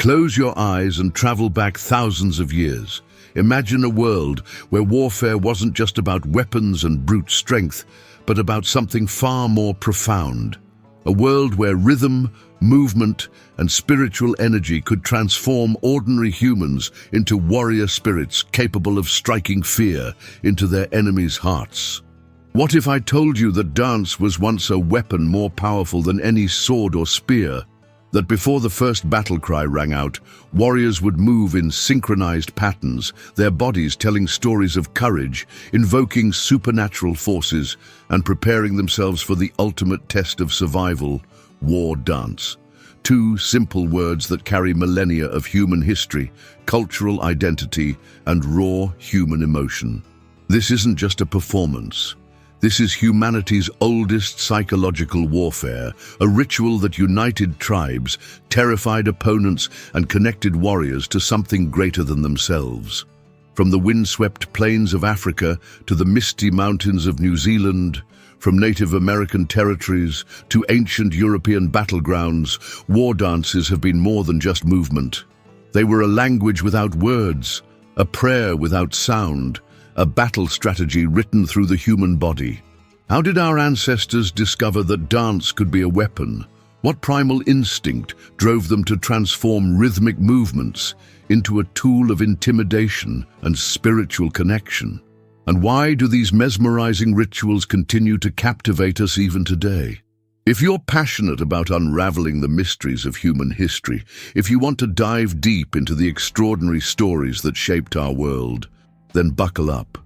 Close your eyes and travel back thousands of years. Imagine a world where warfare wasn't just about weapons and brute strength, but about something far more profound. A world where rhythm, movement, and spiritual energy could transform ordinary humans into warrior spirits capable of striking fear into their enemies' hearts. What if I told you that dance was once a weapon more powerful than any sword or spear? That before the first battle cry rang out, warriors would move in synchronized patterns, their bodies telling stories of courage, invoking supernatural forces, and preparing themselves for the ultimate test of survival, war dance. Two simple words that carry millennia of human history, cultural identity, and raw human emotion. This isn't just a performance. This is humanity's oldest psychological warfare, a ritual that united tribes, terrified opponents, and connected warriors to something greater than themselves. From the windswept plains of Africa to the misty mountains of New Zealand, from Native American territories to ancient European battlegrounds, war dances have been more than just movement. They were a language without words, a prayer without sound, a battle strategy written through the human body. How did our ancestors discover that dance could be a weapon? What primal instinct drove them to transform rhythmic movements into a tool of intimidation and spiritual connection? And why do these mesmerizing rituals continue to captivate us even today? If you're passionate about unraveling the mysteries of human history, if you want to dive deep into the extraordinary stories that shaped our world, then buckle up.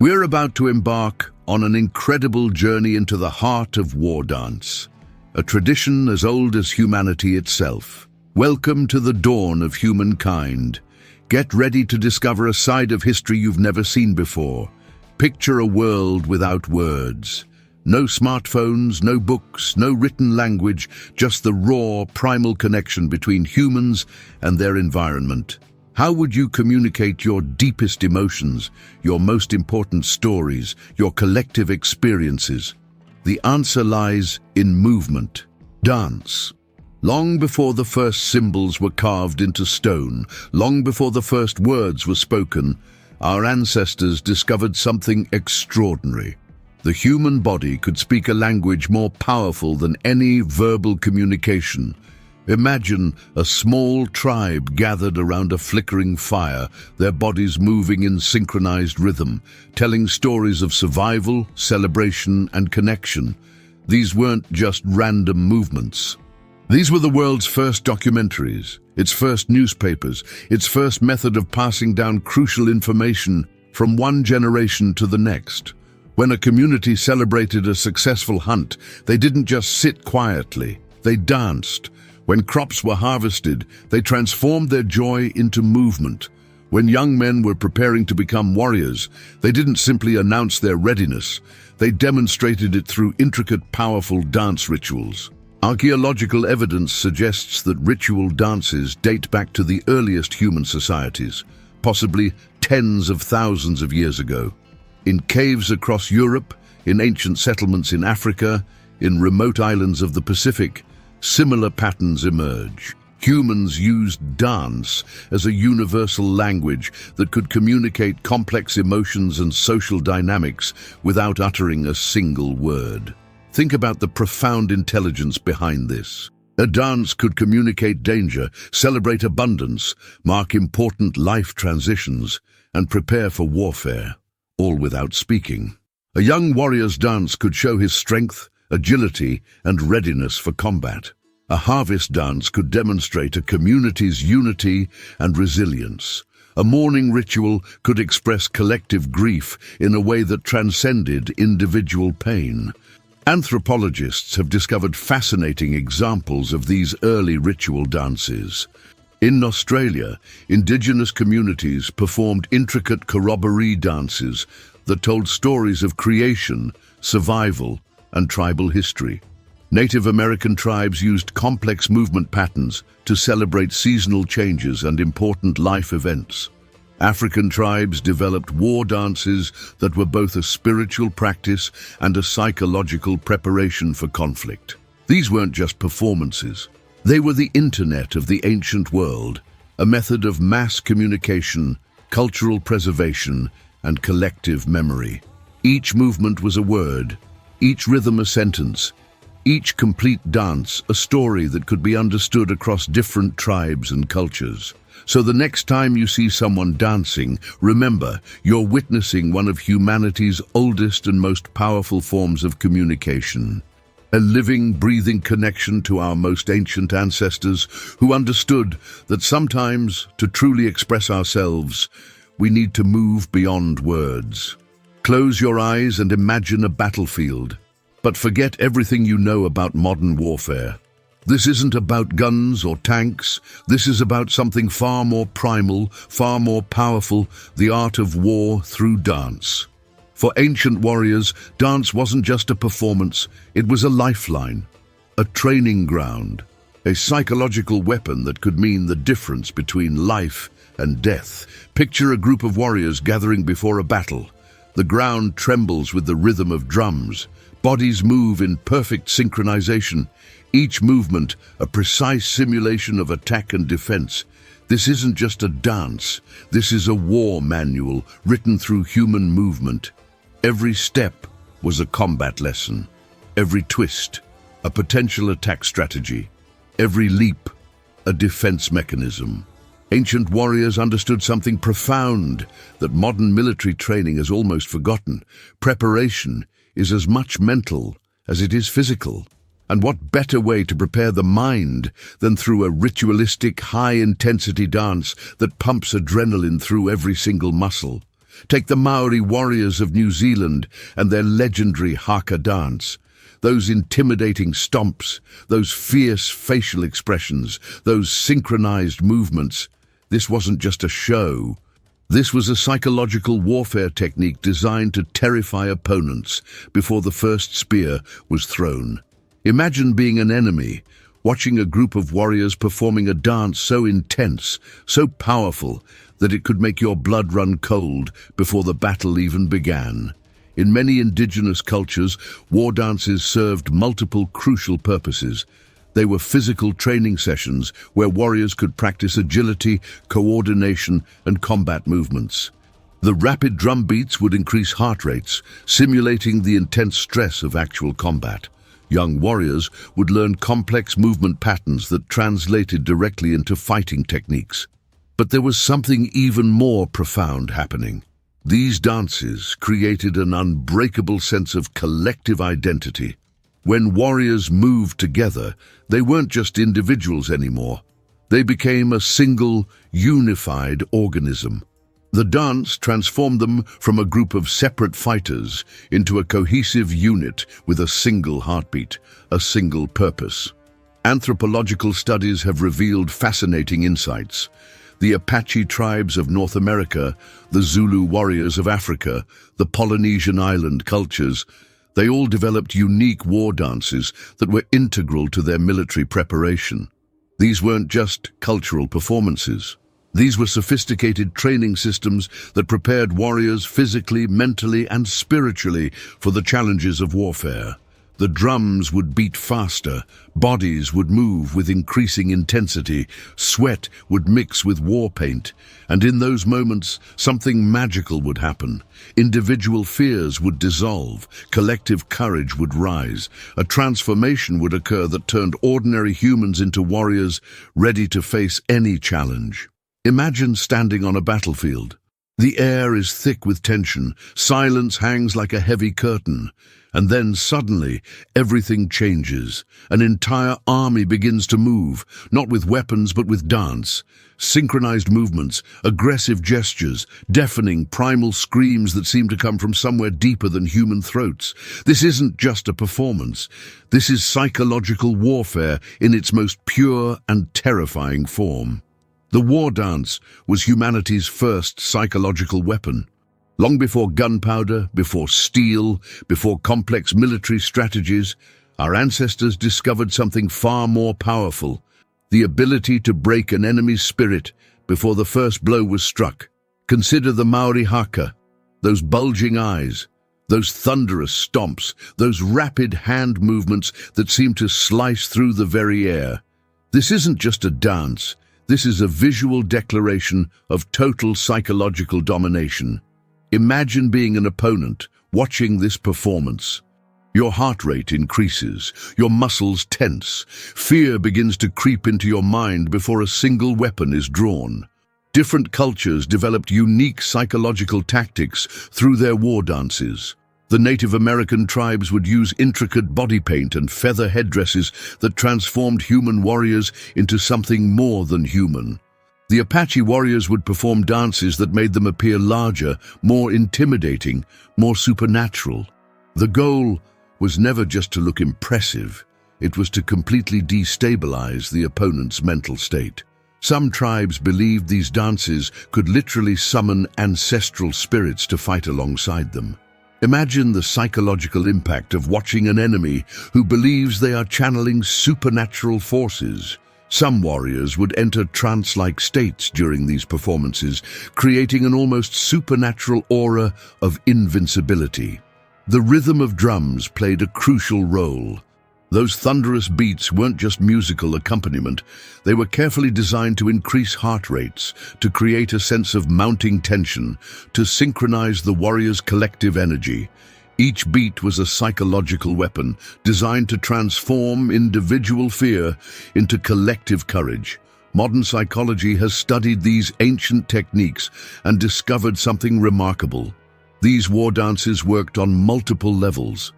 We're about to embark on an incredible journey into the heart of war dance, a tradition as old as humanity itself. Welcome to the dawn of humankind. Get ready to discover a side of history you've never seen before. Picture a world without words. No smartphones, no books, no written language, just the raw, primal connection between humans and their environment. How would you communicate your deepest emotions, your most important stories, your collective experiences? The answer lies in movement, dance. Long before the first symbols were carved into stone, long before the first words were spoken, our ancestors discovered something extraordinary. The human body could speak a language more powerful than any verbal communication. Imagine a small tribe gathered around a flickering fire, their bodies moving in synchronized rhythm, telling stories of survival, celebration, and connection. These weren't just random movements. These were the world's first documentaries, its first newspapers, its first method of passing down crucial information from one generation to the next. When a community celebrated a successful hunt, they didn't just sit quietly, they danced. When crops were harvested, they transformed their joy into movement. When young men were preparing to become warriors, they didn't simply announce their readiness, they demonstrated it through intricate, powerful dance rituals. Archaeological evidence suggests that ritual dances date back to the earliest human societies, possibly tens of thousands of years ago. In caves across Europe, in ancient settlements in Africa, in remote islands of the Pacific, similar patterns emerge. Humans used dance as a universal language that could communicate complex emotions and social dynamics without uttering a single word. Think about the profound intelligence behind this. A dance could communicate danger, celebrate abundance, mark important life transitions, and prepare for warfare, all without speaking. A young warrior's dance could show his strength, agility, and readiness for combat. A harvest dance could demonstrate a community's unity and resilience. A mourning ritual could express collective grief in a way that transcended individual pain. Anthropologists have discovered fascinating examples of these early ritual dances. In Australia, indigenous communities performed intricate corroboree dances that told stories of creation, survival, and tribal history. Native American tribes used complex movement patterns to celebrate seasonal changes and important life events. African tribes developed war dances that were both a spiritual practice and a psychological preparation for conflict. These weren't just performances. They were the internet of the ancient world, a method of mass communication, cultural preservation, and collective memory. Each movement was a word, each rhythm a sentence, each complete dance a story that could be understood across different tribes and cultures. So the next time you see someone dancing, remember, you're witnessing one of humanity's oldest and most powerful forms of communication. A living, breathing connection to our most ancient ancestors who understood that sometimes, to truly express ourselves, we need to move beyond words. Close your eyes and imagine a battlefield, but forget everything you know about modern warfare. This isn't about guns or tanks. This is about something far more primal, far more powerful, the art of war through dance. For ancient warriors, dance wasn't just a performance, it was a lifeline, a training ground, a psychological weapon that could mean the difference between life and death. Picture a group of warriors gathering before a battle. The ground trembles with the rhythm of drums. Bodies move in perfect synchronization, each movement a precise simulation of attack and defense. This isn't just a dance, this is a war manual written through human movement. Every step was a combat lesson, every twist a potential attack strategy, every leap a defense mechanism. Ancient warriors understood something profound that modern military training has almost forgotten. Preparation is as much mental as it is physical. And what better way to prepare the mind than through a ritualistic, high-intensity dance that pumps adrenaline through every single muscle? Take the Maori warriors of New Zealand and their legendary Haka dance. Those intimidating stomps, those fierce facial expressions, those synchronized movements. This wasn't just a show. This was a psychological warfare technique designed to terrify opponents before the first spear was thrown. Imagine being an enemy, watching a group of warriors performing a dance so intense, so powerful, that it could make your blood run cold before the battle even began. In many indigenous cultures, war dances served multiple crucial purposes. They were physical training sessions where warriors could practice agility, coordination, and combat movements. The rapid drum beats would increase heart rates, simulating the intense stress of actual combat. Young warriors would learn complex movement patterns that translated directly into fighting techniques. But there was something even more profound happening. These dances created an unbreakable sense of collective identity. When warriors moved together, they weren't just individuals anymore. They became a single, unified organism. The dance transformed them from a group of separate fighters into a cohesive unit with a single heartbeat, a single purpose. Anthropological studies have revealed fascinating insights. The Apache tribes of North America, the Zulu warriors of Africa, the Polynesian island cultures, they all developed unique war dances that were integral to their military preparation. These weren't just cultural performances. These were sophisticated training systems that prepared warriors physically, mentally, and spiritually for the challenges of warfare. The drums would beat faster, bodies would move with increasing intensity, sweat would mix with war paint, and in those moments, something magical would happen. Individual fears would dissolve, collective courage would rise, a transformation would occur that turned ordinary humans into warriors ready to face any challenge. Imagine standing on a battlefield. The air is thick with tension, silence hangs like a heavy curtain. And then suddenly, everything changes. An entire army begins to move, not with weapons but with dance. Synchronized movements, aggressive gestures, deafening primal screams that seem to come from somewhere deeper than human throats. This isn't just a performance. This is psychological warfare in its most pure and terrifying form. The war dance was humanity's first psychological weapon. Long before gunpowder, before steel, before complex military strategies, our ancestors discovered something far more powerful, the ability to break an enemy's spirit before the first blow was struck. Consider the Maori Haka, those bulging eyes, those thunderous stomps, those rapid hand movements that seemed to slice through the very air. This isn't just a dance, this is a visual declaration of total psychological domination. Imagine being an opponent, watching this performance. Your heart rate increases, your muscles tense, fear begins to creep into your mind before a single weapon is drawn. Different cultures developed unique psychological tactics through their war dances. The Native American tribes would use intricate body paint and feather headdresses that transformed human warriors into something more than human. The Apache warriors would perform dances that made them appear larger, more intimidating, more supernatural. The goal was never just to look impressive, it was to completely destabilize the opponent's mental state. Some tribes believed these dances could literally summon ancestral spirits to fight alongside them. Imagine the psychological impact of watching an enemy who believes they are channeling supernatural forces. Some warriors would enter trance-like states during these performances, creating an almost supernatural aura of invincibility. The rhythm of drums played a crucial role. Those thunderous beats weren't just musical accompaniment, they were carefully designed to increase heart rates, to create a sense of mounting tension, to synchronize the warrior's collective energy. Each beat was a psychological weapon designed to transform individual fear into collective courage. Modern psychology has studied these ancient techniques and discovered something remarkable. These war dances worked on multiple levels.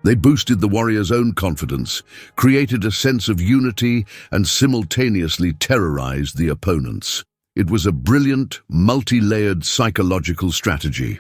They boosted the warrior's own confidence, created a sense of unity, and simultaneously terrorized the opponents. It was a brilliant, multi-layered psychological strategy.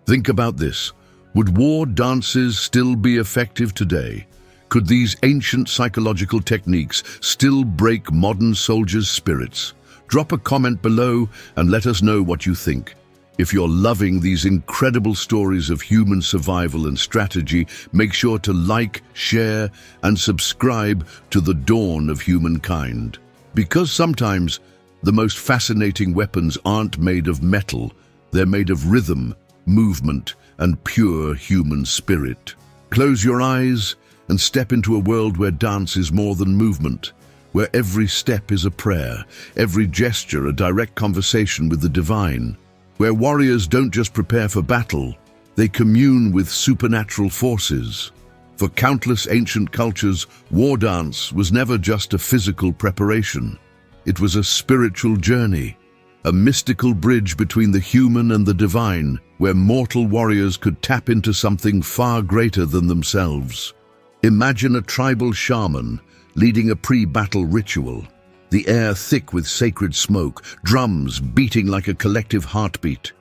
Think about this. Would war dances still be effective today? Could these ancient psychological techniques still break modern soldiers' spirits? Drop a comment below and let us know what you think. If you're loving these incredible stories of human survival and strategy, make sure to like, share, and subscribe to the dawn of humankind. Because sometimes the most fascinating weapons aren't made of metal, they're made of rhythm, movement, and pure human spirit. Close your eyes and step into a world where dance is more than movement, where every step is a prayer, every gesture a direct conversation with the divine. Where warriors don't just prepare for battle, they commune with supernatural forces. For countless ancient cultures, war dance was never just a physical preparation. It was a spiritual journey, a mystical bridge between the human and the divine, where mortal warriors could tap into something far greater than themselves. Imagine a tribal shaman leading a pre-battle ritual. The air thick with sacred smoke, drums beating like a collective heartbeat.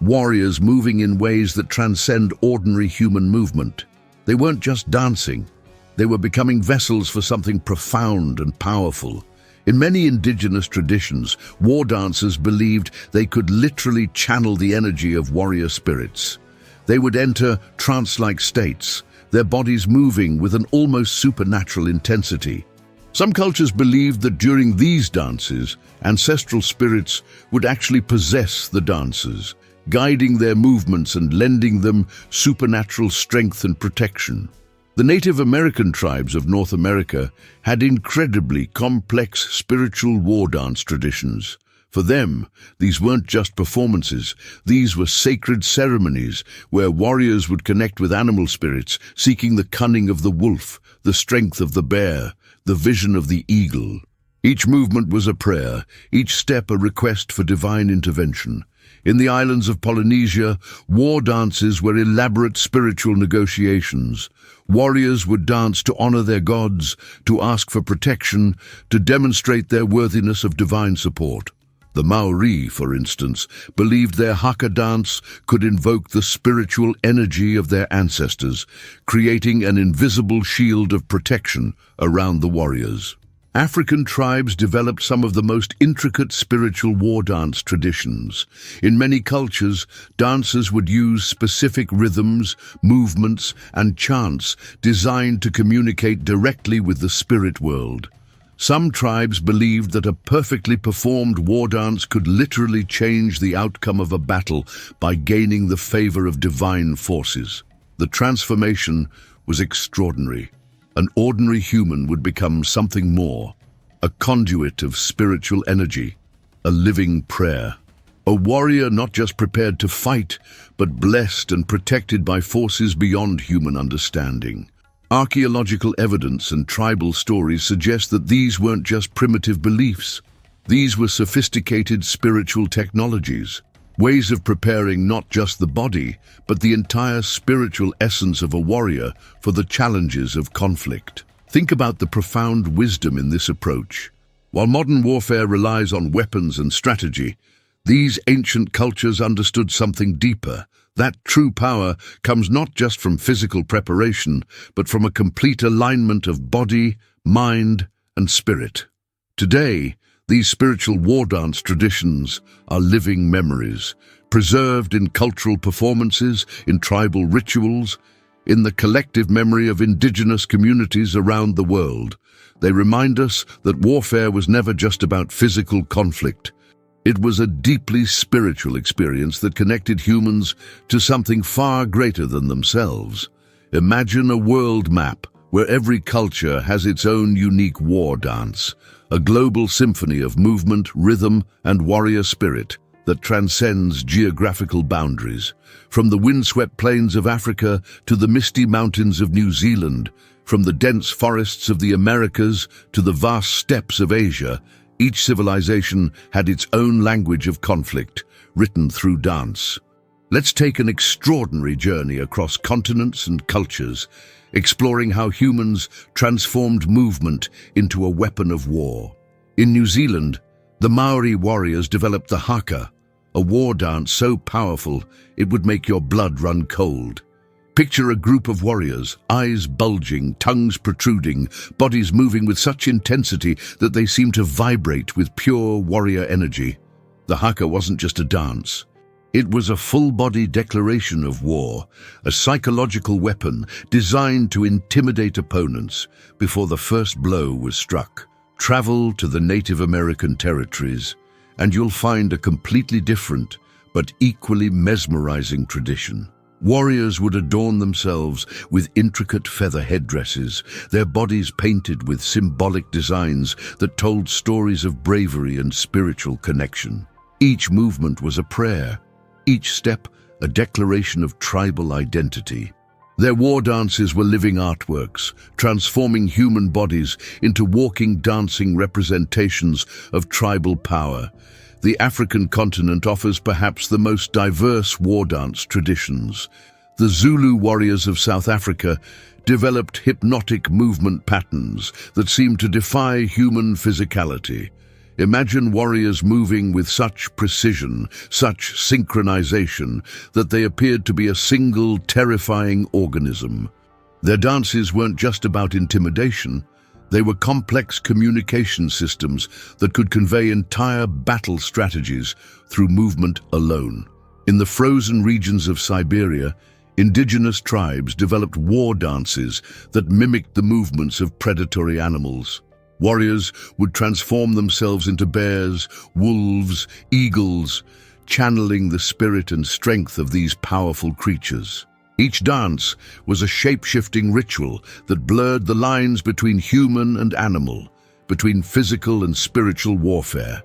Warriors moving in ways that transcend ordinary human movement. They weren't just dancing, they were becoming vessels for something profound and powerful. In many indigenous traditions, war dancers believed they could literally channel the energy of warrior spirits. They would enter trance-like states, their bodies moving with an almost supernatural intensity. Some cultures believed that during these dances, ancestral spirits would actually possess the dancers, guiding their movements and lending them supernatural strength and protection. The Native American tribes of North America had incredibly complex spiritual war dance traditions. For them, these weren't just performances, these were sacred ceremonies where warriors would connect with animal spirits, seeking the cunning of the wolf, the strength of the bear, the vision of the eagle. Each movement was a prayer, each step a request for divine intervention. In the islands of Polynesia, war dances were elaborate spiritual negotiations. Warriors would dance to honor their gods, to ask for protection, to demonstrate their worthiness of divine support. The Maori, for instance, believed their Haka dance could invoke the spiritual energy of their ancestors, creating an invisible shield of protection around the warriors. African tribes developed some of the most intricate spiritual war dance traditions. In many cultures, dancers would use specific rhythms, movements, and chants designed to communicate directly with the spirit world. Some tribes believed that a perfectly performed war dance could literally change the outcome of a battle by gaining the favor of divine forces. The transformation was extraordinary. An ordinary human would become something more, a conduit of spiritual energy, a living prayer. A warrior not just prepared to fight, but blessed and protected by forces beyond human understanding. Archaeological evidence and tribal stories suggest that these weren't just primitive beliefs. These were sophisticated spiritual technologies, ways of preparing not just the body, but the entire spiritual essence of a warrior for the challenges of conflict. Think about the profound wisdom in this approach. While modern warfare relies on weapons and strategy, these ancient cultures understood something deeper. That true power comes not just from physical preparation, but from a complete alignment of body, mind, and spirit. Today, these spiritual war dance traditions are living memories, preserved in cultural performances, in tribal rituals, in the collective memory of indigenous communities around the world. They remind us that warfare was never just about physical conflict. It was a deeply spiritual experience that connected humans to something far greater than themselves. Imagine a world map where every culture has its own unique war dance, a global symphony of movement, rhythm, and warrior spirit that transcends geographical boundaries. From the windswept plains of Africa to the misty mountains of New Zealand, from the dense forests of the Americas to the vast steppes of Asia, each civilization had its own language of conflict, written through dance. Let's take an extraordinary journey across continents and cultures, exploring how humans transformed movement into a weapon of war. In New Zealand, the Maori warriors developed the haka, a war dance so powerful it would make your blood run cold. Picture a group of warriors, eyes bulging, tongues protruding, bodies moving with such intensity that they seem to vibrate with pure warrior energy. The haka wasn't just a dance. It was a full-body declaration of war, a psychological weapon designed to intimidate opponents before the first blow was struck. Travel to the Native American territories, and you'll find a completely different but equally mesmerizing tradition. Warriors would adorn themselves with intricate feather headdresses, their bodies painted with symbolic designs that told stories of bravery and spiritual connection. Each movement was a prayer, each step a declaration of tribal identity. Their war dances were living artworks, transforming human bodies into walking, dancing representations of tribal power. The African continent offers perhaps the most diverse war dance traditions. The Zulu warriors of South Africa developed hypnotic movement patterns that seem to defy human physicality. Imagine warriors moving with such precision, such synchronization, that they appeared to be a single, terrifying organism. Their dances weren't just about intimidation. They were complex communication systems that could convey entire battle strategies through movement alone. In the frozen regions of Siberia, indigenous tribes developed war dances that mimicked the movements of predatory animals. Warriors would transform themselves into bears, wolves, eagles, channeling the spirit and strength of these powerful creatures. Each dance was a shape-shifting ritual that blurred the lines between human and animal, between physical and spiritual warfare.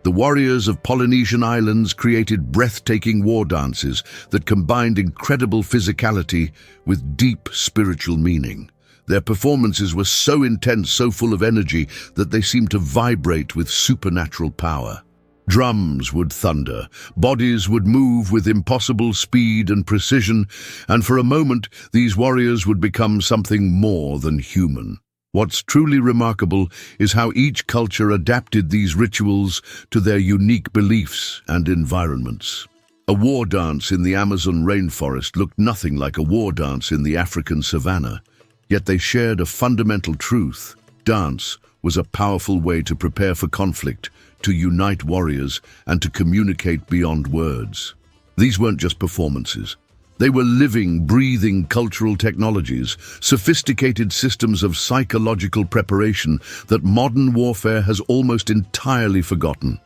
The warriors of Polynesian islands created breathtaking war dances that combined incredible physicality with deep spiritual meaning. Their performances were so intense, so full of energy, that they seemed to vibrate with supernatural power. Drums would thunder, bodies would move with impossible speed and precision, and for a moment these warriors would become something more than human. What's truly remarkable is how each culture adapted these rituals to their unique beliefs and environments. A war dance in the Amazon rainforest looked nothing like a war dance in the African savanna, yet they shared a fundamental truth. Dance was a powerful way to prepare for conflict, to unite warriors, and to communicate beyond words. These weren't just performances. They were living, breathing cultural technologies, sophisticated systems of psychological preparation that modern warfare has almost entirely forgotten.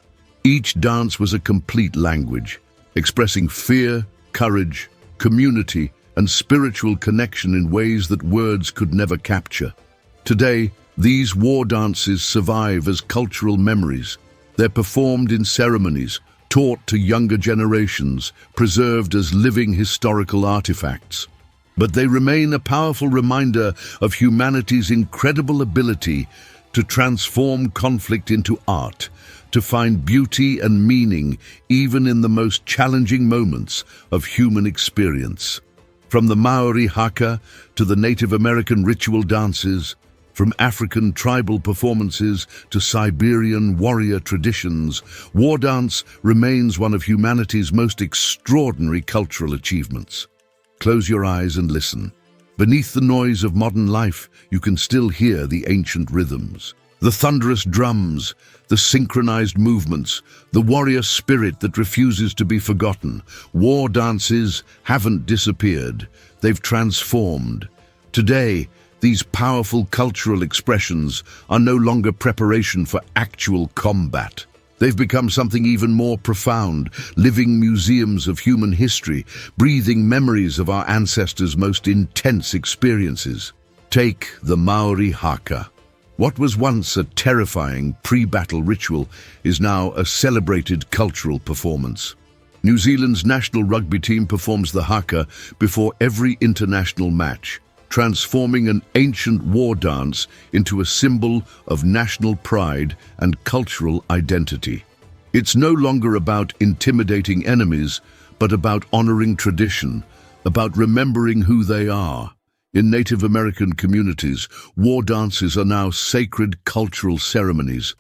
Each dance was a complete language, expressing fear, courage, community, and spiritual connection in ways that words could never capture. Today, These war dances survive as cultural memories. They're performed in ceremonies, taught to younger generations, preserved as living historical artifacts. But they remain a powerful reminder of humanity's incredible ability to transform conflict into art, to find beauty and meaning even in the most challenging moments of human experience. From the Maori Haka to the Native American ritual dances, from African tribal performances to Siberian warrior traditions, war dance remains one of humanity's most extraordinary cultural achievements. Close your eyes and listen. Beneath the noise of modern life, you can still hear the ancient rhythms. The thunderous drums, the synchronized movements, the warrior spirit that refuses to be forgotten. War dances haven't disappeared. They've transformed. Today, these powerful cultural expressions are no longer preparation for actual combat. They've become something even more profound, living museums of human history, breathing memories of our ancestors' most intense experiences. Take the Maori Haka. What was once a terrifying pre-battle ritual is now a celebrated cultural performance. New Zealand's national rugby team performs the haka before every international match, transforming an ancient war dance into a symbol of national pride and cultural identity. It's no longer about intimidating enemies, but about honoring tradition, about remembering who they are. In Native American communities, war dances are now sacred cultural ceremonies.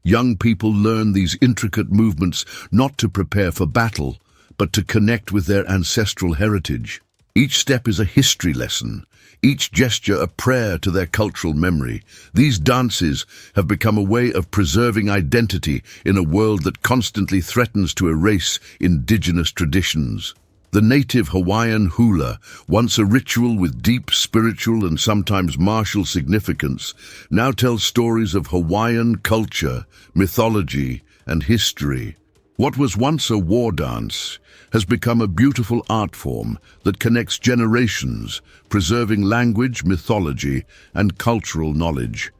Young people learn these intricate movements not to prepare for battle, but to connect with their ancestral heritage. Each step is a history lesson, each gesture a prayer to their cultural memory. These dances have become a way of preserving identity in a world that constantly threatens to erase indigenous traditions. The native Hawaiian hula, once a ritual with deep spiritual and sometimes martial significance, now tells stories of Hawaiian culture, mythology, and history. What was once a war dance has become a beautiful art form that connects generations, preserving language, mythology, and cultural knowledge.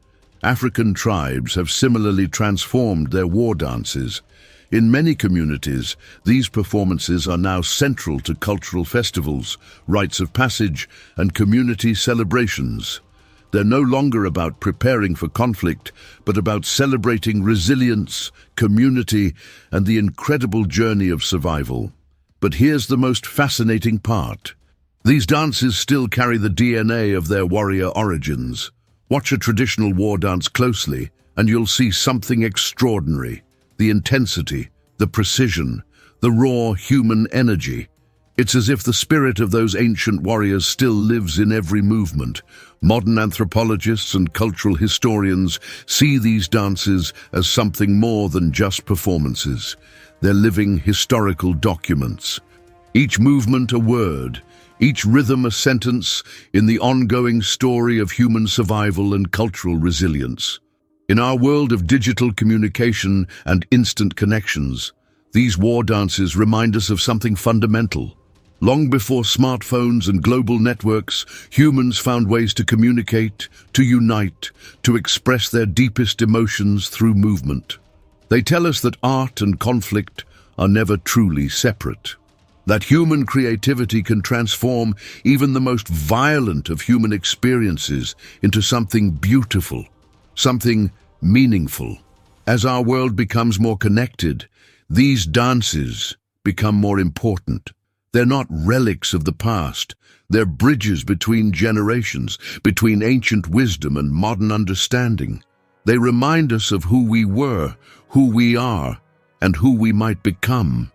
African tribes have similarly transformed their war dances. In many communities, these performances are now central to cultural festivals, rites of passage, and community celebrations. They're no longer about preparing for conflict, but about celebrating resilience, community, and the incredible journey of survival. But here's the most fascinating part. These dances still carry the DNA of their warrior origins. Watch a traditional war dance closely, and you'll see something extraordinary. The intensity, the precision, the raw human energy. It's as if the spirit of those ancient warriors still lives in every movement. Modern anthropologists and cultural historians see these dances as something more than just performances. They're living historical documents. Each movement a word, each rhythm a sentence in the ongoing story of human survival and cultural resilience. In our world of digital communication and instant connections, these war dances remind us of something fundamental. Long before smartphones and global networks, humans found ways to communicate, to unite, to express their deepest emotions through movement. They tell us that art and conflict are never truly separate. That human creativity can transform even the most violent of human experiences into something beautiful, something meaningful. As our world becomes more connected, these dances become more important. They're not relics of the past. They're bridges between generations, between ancient wisdom and modern understanding. They remind us of who we were, who we are, and who we might become.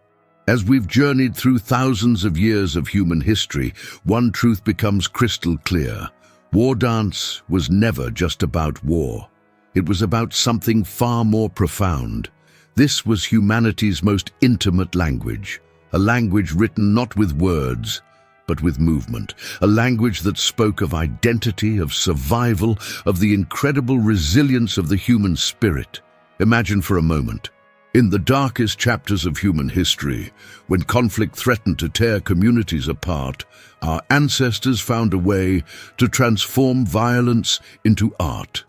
As we've journeyed through thousands of years of human history, one truth becomes crystal clear. War dance was never just about war. It was about something far more profound. This was humanity's most intimate language, a language written not with words, but with movement, a language that spoke of identity, of survival, of the incredible resilience of the human spirit. Imagine for a moment, in the darkest chapters of human history, when conflict threatened to tear communities apart, our ancestors found a way to transform violence into art.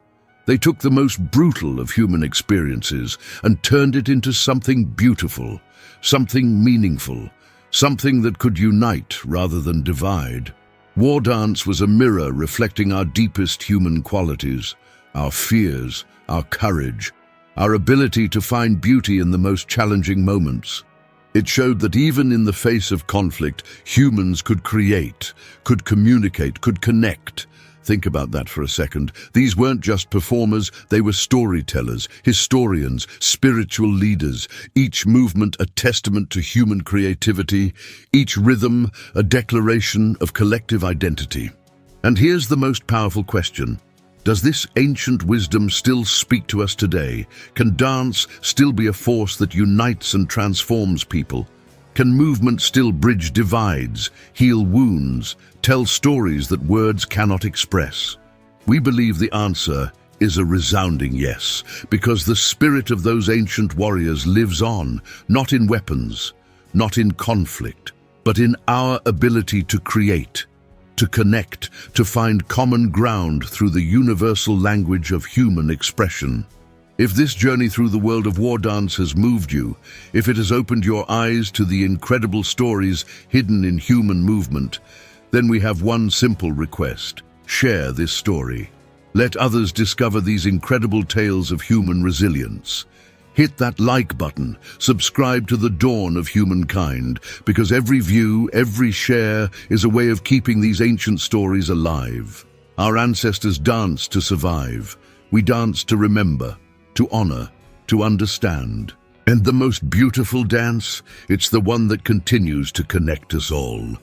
They took the most brutal of human experiences and turned it into something beautiful, something meaningful, something that could unite rather than divide. War dance was a mirror reflecting our deepest human qualities, our fears, our courage, our ability to find beauty in the most challenging moments. It showed that even in the face of conflict, humans could create, could communicate, could connect. Think about that for a second. These weren't just performers, they were storytellers, historians, spiritual leaders, each movement a testament to human creativity, each rhythm a declaration of collective identity. And here's the most powerful question. Does this ancient wisdom still speak to us today? Can dance still be a force that unites and transforms people? Can movement still bridge divides, heal wounds, tell stories that words cannot express? We believe the answer is a resounding yes, because the spirit of those ancient warriors lives on, not in weapons, not in conflict, but in our ability to create, to connect, to find common ground through the universal language of human expression. If this journey through the world of war dance has moved you, if it has opened your eyes to the incredible stories hidden in human movement, then we have one simple request. Share this story. Let others discover these incredible tales of human resilience. Hit that like button, subscribe to the dawn of humankind, because every view, every share is a way of keeping these ancient stories alive. Our ancestors danced to survive. We dance to remember, to honor, to understand. And the most beautiful dance, it's the one that continues to connect us all.